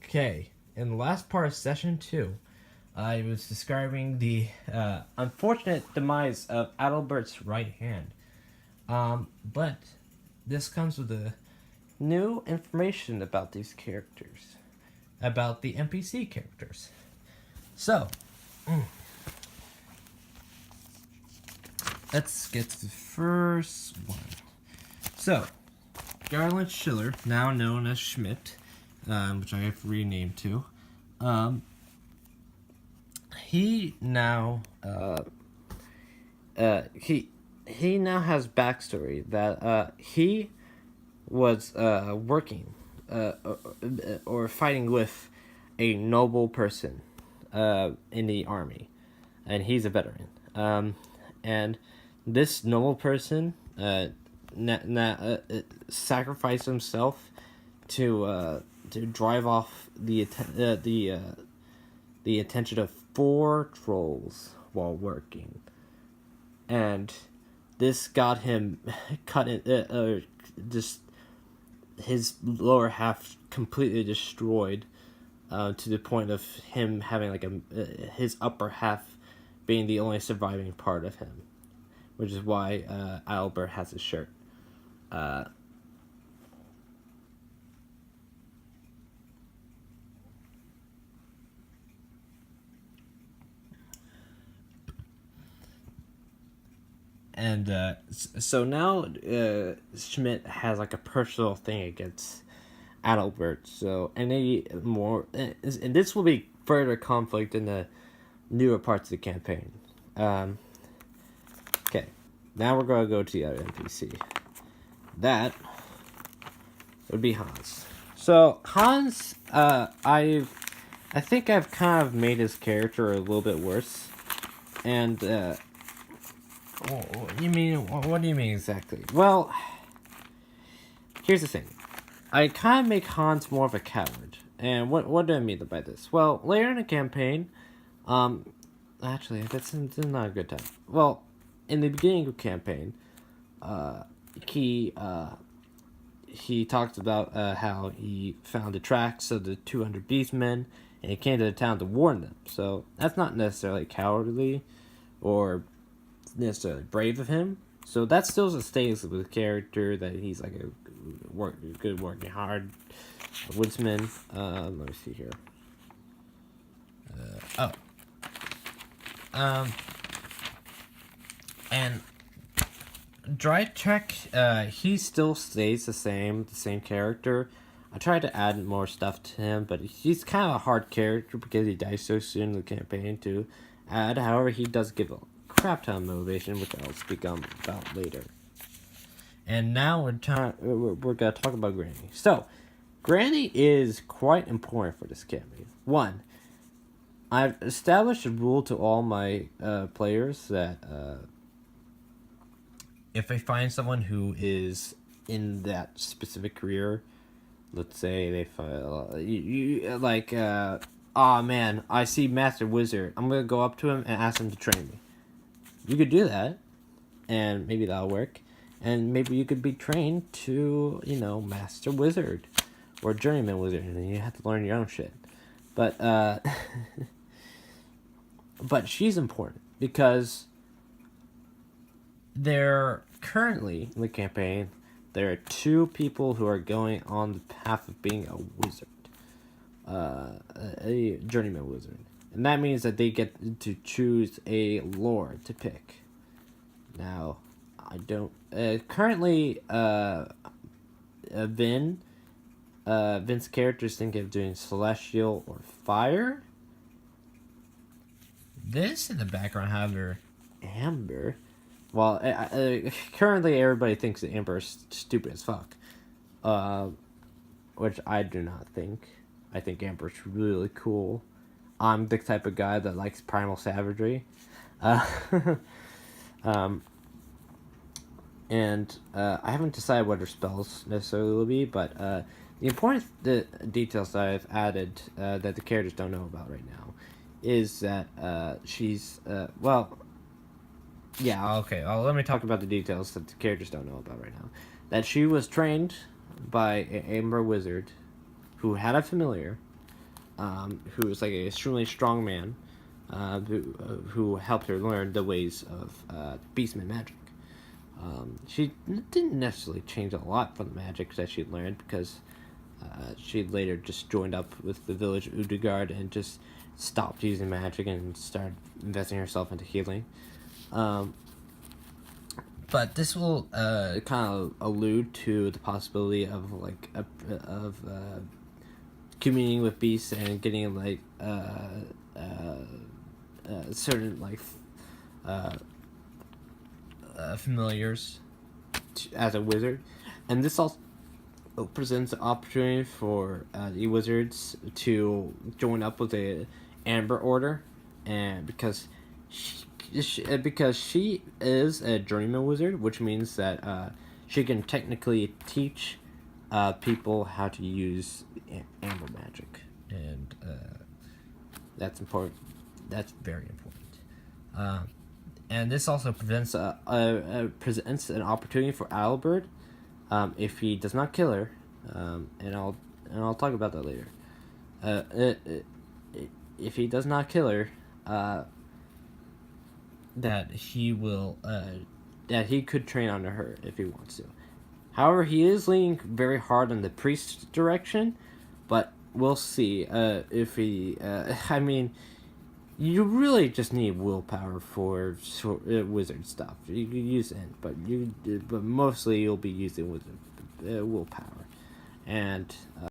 Okay, in the last part of session 2, I was describing the unfortunate demise of Adalbert's right hand. But this comes with a new information about these characters, about the NPC characters. So, let's get to the first one. So, Garland Schiller, now known as Schmidt, which I have renamed to, he now he now has backstory that he was working or fighting with a noble person in the army, and he's a veteran. And this noble person sacrificed himself to drive off the attention of 4 trolls while working, and this got him just his lower half completely destroyed, to the point of him having like his upper half being the only surviving part of him, which is why Albert has his shirt. And so now Schmidt has like a personal thing against Adalbert. So and this will be further conflict in the newer parts of the campaign. Okay, now we're gonna go to the other NPC. That would be Hans. So Hans, I think I've kind of made his character a little bit worse, and you mean, what do you mean exactly? Well, here's the thing. I kind of make Hans more of a coward. And what do I mean by this? Well, later in the campaign, actually, that's not a good time. Well, in the beginning of the campaign, he talked about how he found the tracks of the 200 beastmen, and he came to the town to warn them. So that's not necessarily cowardly or necessarily brave of him. So that still stays with the character that he's like a good working hard woodsman. Let me see here. And Dry Trek, he still stays the same character. I tried to add more stuff to him, but he's kind of a hard character because he dies so soon in the campaign to add. However, he does give a crap ton of motivation, which I'll speak about later. And now we're gonna talk about Granny. So, Granny is quite important for this campaign. 1, I've established a rule to all my players that if they find someone who is in that specific career, let's say they oh man, I see Master Wizard, I'm gonna go up to him and ask him to train me. You could do that, and maybe that'll work. And maybe you could be trained to, Master Wizard or Journeyman Wizard, and then you have to learn your own shit. But but she's important because currently in the campaign, there are 2 people who are going on the path of being a wizard, a Journeyman Wizard. And that means that they get to choose a lore to pick. Now, I don't... currently, Vince's character's thinking of doing Celestial or Fire. This in the background, however, Amber. Well, currently everybody thinks that Amber is stupid as fuck. Which I do not think. I think Amber's really cool. I'm the type of guy that likes primal savagery. And I haven't decided what her spells necessarily will be, but the important details that I've added that the characters don't know about right now is that she's, let me talk about the details that the characters don't know about right now. That she was trained by an Amber Wizard who had a familiar, who was like an extremely strong man, who helped her learn the ways of beastman magic. She didn't necessarily change a lot from the magic that she learned, because she later just joined up with the village of Udegard and just stopped using magic and started investing herself into healing. But this will kind of allude to the possibility of like communing with beasts and getting like certain like familiars as a wizard, and this also presents an opportunity for the wizards to join up with the Amber Order, and because she is a journeyman wizard, which means that she can technically teach people how to use amber magic, and that's important. That's very important. And this also presents an opportunity for Albert, if he does not kill her, and I'll talk about that later. If he does not kill her, that he will that he could train under her if he wants to. However, he is leaning very hard on the priest direction, but we'll see if he. I mean, you really just need willpower for wizard stuff. You can use it, but mostly you'll be using wizard willpower, and